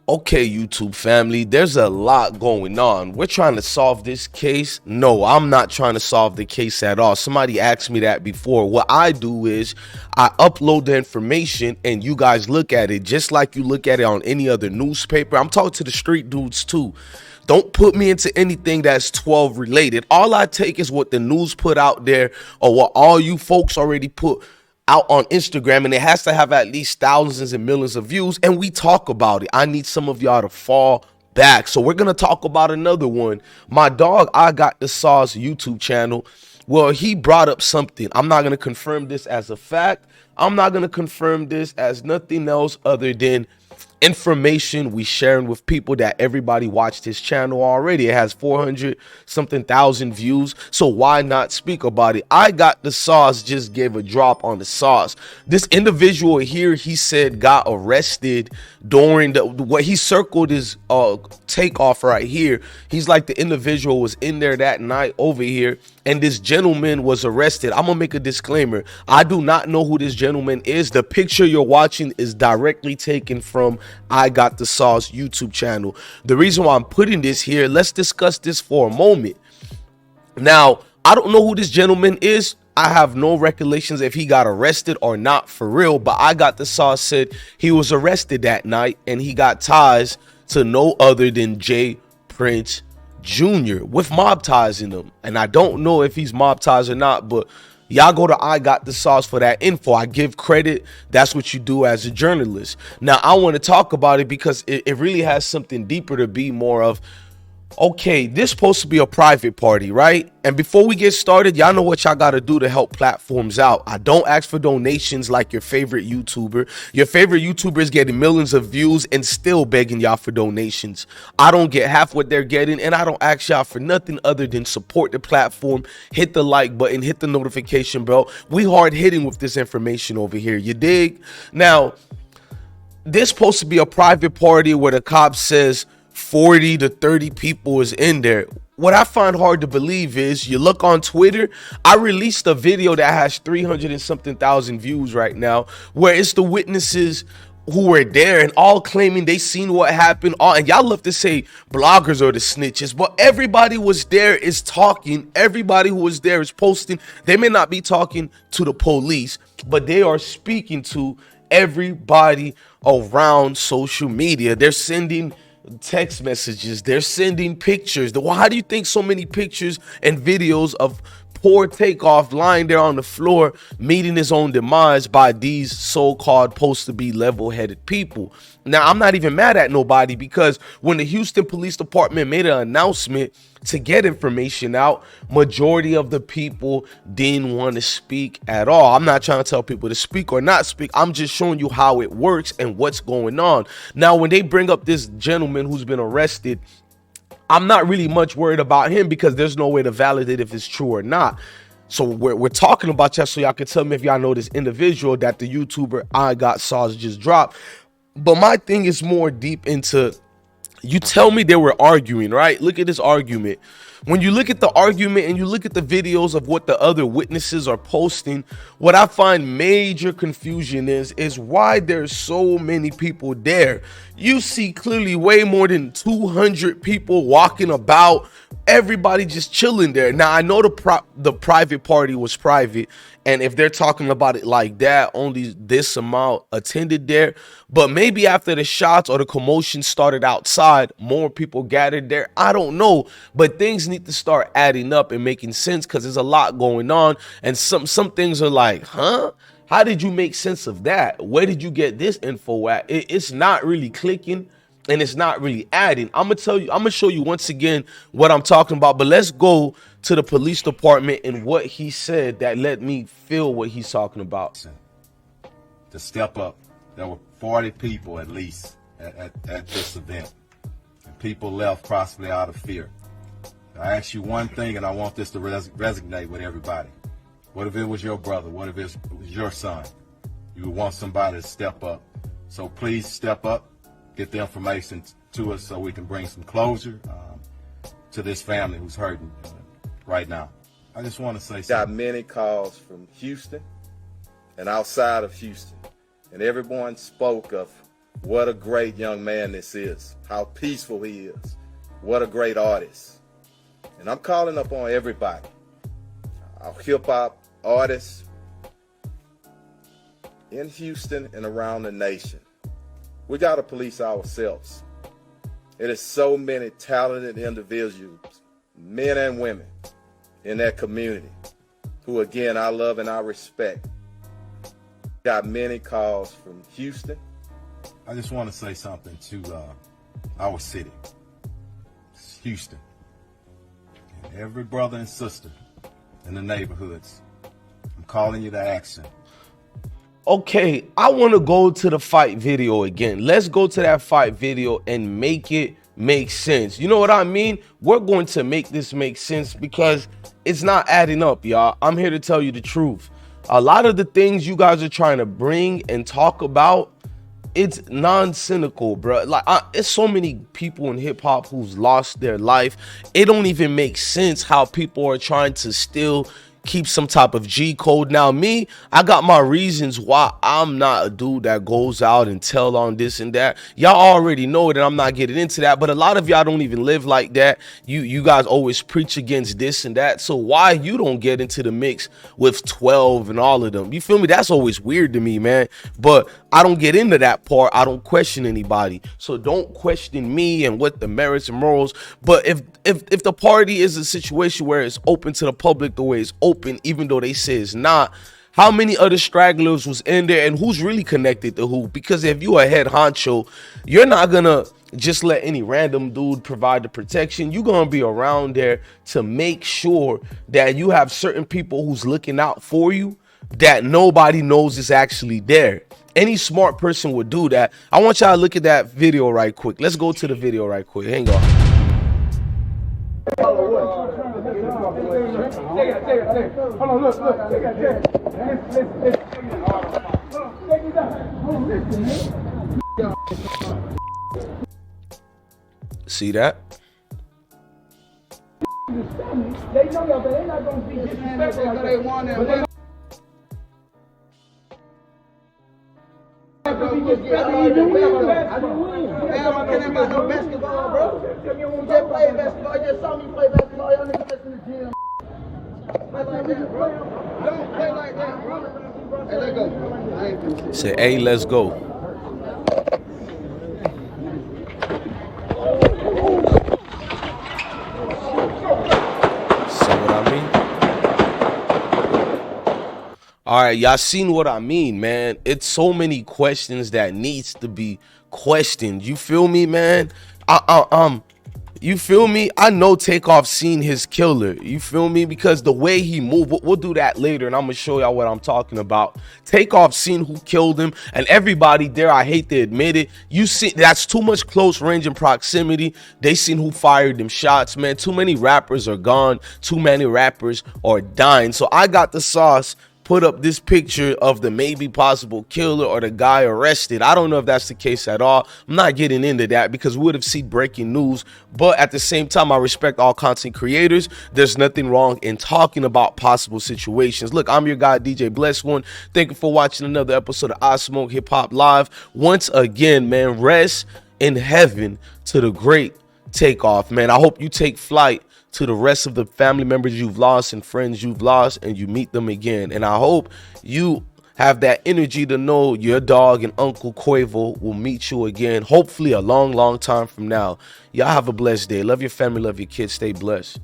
Okay, YouTube family, there's a lot going on. We're trying to solve this case. No, I'm not trying to solve the case at all. Somebody asked me that before. What I do is I upload the information and you guys look at it just like you look at it on any other newspaper. I'm talking to the street dudes too. Don't put me into anything that's 12 related. All I take is what the news put out there or what all you folks already put out on Instagram, and it has to have at least thousands and millions of views, and we talk about it. I need some of y'all to fall back. So we're gonna talk about another one. My dog, I Got the Sauce YouTube channel. Well, he brought up something. I'm not gonna confirm this as a fact. I'm not gonna confirm this as nothing else other than information we sharing with people that everybody watched his channel already. It has 400 something thousand views, so why not speak about it? I Got the Sauce just gave a drop on the sauce. This individual here, he said, got arrested during what he circled is Takeoff right here. He's like, the individual was in there that night over here, and this gentleman was arrested. I'm gonna make a disclaimer. I do not know who this gentleman is. The picture you're watching is directly taken from I Got the Sauce YouTube channel. The reason why I'm putting this here, let's discuss this for a moment. Now, I don't know who this gentleman is. I have no recollections if he got arrested or not for real, but I Got the Sauce said he was arrested that night and he got ties to no other than Jay Prince Jr. with mob ties in him. And I don't know if he's mob ties or not, but y'all go to I Got the Sauce for that info. I give credit. That's what you do as a journalist. Now, I want to talk about it because it really has something deeper to be more of. Okay, this supposed to be a private party, right? And before we get started, y'all know what y'all got to do to help platforms out. I don't ask for donations like your favorite YouTuber. Your favorite YouTuber is getting millions of views and still begging y'all for donations. I don't get half what they're getting, and I don't ask y'all for nothing other than support the platform, hit the like button, hit the notification bell. We hard hitting with this information over here, you dig? Now, this supposed to be a private party where the cop says 40 to 30 people is in there. What I find hard to believe is you look on Twitter. I released a video that has 300 and something thousand views right now, where it's the witnesses who were there and all claiming they seen what happened. And y'all love to say bloggers are the snitches, but everybody was there is talking. Everybody who was there is posting. They may not be talking to the police, but they are speaking to everybody around social media. They're sending text messages, they're sending pictures. Well, how do you think so many pictures and videos of poor Takeoff lying there on the floor meeting his own demise by these so-called supposed to be level-headed people? Now, I'm not even mad at nobody, because when the Houston Police Department made an announcement to get information out, majority of the people didn't want to speak at all. I'm not trying to tell people to speak or not speak. I'm just showing you how it works and what's going on. Now, when they bring up this gentleman who's been arrested, I'm not really much worried about him because there's no way to validate if it's true or not. So we're talking about y'all so y'all can tell me if y'all know this individual that the YouTuber I Got Sauce just dropped. But my thing is more deep into, you tell me they were arguing, right? Look at this argument. When you look at the argument and you look at the videos of what the other witnesses are posting, what I find major confusion is why there's so many people there. You see clearly way more than 200 people walking about, everybody just chilling there. Now, I know the private party was private, and if they're talking about it like that, only this amount attended there. But maybe after the shots or the commotion started outside, more people gathered there. I don't know, but things need to start adding up and making sense, because there's a lot going on, and some things are like, huh? How did you make sense of that? Where did you get this info at? It's not really clicking, and it's not really adding. I'm gonna show you once again what I'm talking about, but let's go to the police department and what he said that let me feel what he's talking about. To step up, there were 40 people at least at this event, and people left possibly out of fear. I ask you one thing, and I want this to resonate with everybody. What if it was your brother? What if it was your son? You would want somebody to step up. So please step up, get the information to us so we can bring some closure to this family who's hurting right now. I just want to say something. Got many calls from Houston and outside of Houston, and everyone spoke of What a great young man this is. How peaceful he is. What a great artist. And I'm calling up on everybody. Our hip-hop artists in Houston and around the nation. We got to police ourselves. It is so many talented individuals, men and women, in that community who, again, I love and I respect. Got many calls from Houston. I just want to say something to our city, it's Houston, and every brother and sister in the neighborhoods. I'm calling you to action. Okay, I want to go to the fight video again. Let's go to that fight video and make it make sense. You know what I mean? We're going to make this make sense because it's not adding up, y'all. I'm here to tell you the truth. A lot of the things you guys are trying to bring and talk about, it's non-cynical, bro. Like, it's so many people in hip-hop who's lost their life. It don't even make sense how people are trying to still keep some type of G code. Now me, I got my reasons why I'm not a dude that goes out and tell on this and that. Y'all already know it, and I'm not getting into that, but a lot of y'all don't even live like that. You guys always preach against this and that, so why you don't get into the mix with 12 and all of them? You feel me? That's always weird to me, man. But I don't get into that part. I don't question anybody, so don't question me and what the merits and morals. But if the party is a situation where it's open to the public the way it's open, even though they say it's not, how many other stragglers was in there and who's really connected to who? Because if you a head honcho, you're not gonna just let any random dude provide the protection. You're gonna be around there to make sure that you have certain people who's looking out for you that nobody knows is actually there. Any smart person would do that. I want y'all to look at that video right quick. Let's go to the video right quick. Hang on. Hold on, look. See that? They know y'all, but they're not going to be disrespectful like they want to win. Basketball, bro. You just play basketball. You just saw me play basketball. Y'all niggas listen to the gym. Play like that, bro. Don't play like that, bro. Hey, let's go. Say, hey, let's go. See what I mean? All right, y'all seen what I mean, man. It's so many questions that needs to be questioned. You feel me, man? You feel me? I know Takeoff seen his killer. You feel me? Because the way he moved, we'll do that later, and I'm gonna show y'all what I'm talking about. Takeoff seen who killed him, and everybody there, I hate to admit it, you see that's too much close range and proximity. They seen who fired them shots, man. Too many rappers are gone. Too many rappers are dying. So I got the sauce. Put up this picture of the maybe possible killer or the guy arrested. I don't know if that's the case at all. I'm not getting into that because we would have seen breaking news. But at the same time, I respect all content creators. There's nothing wrong in talking about possible situations. Look, I'm your guy, DJ Bless One. Thank you for watching another episode of I Smoke Hip Hop Live. Once again, man, rest in heaven to the great Takeoff, man. I hope you take flight to the rest of the family members you've lost and friends you've lost, and you meet them again. And I hope you have that energy to know your dog and Uncle Quavo will meet you again, hopefully a long time from now. Y'all have a blessed day. Love your family, love your kids. Stay blessed.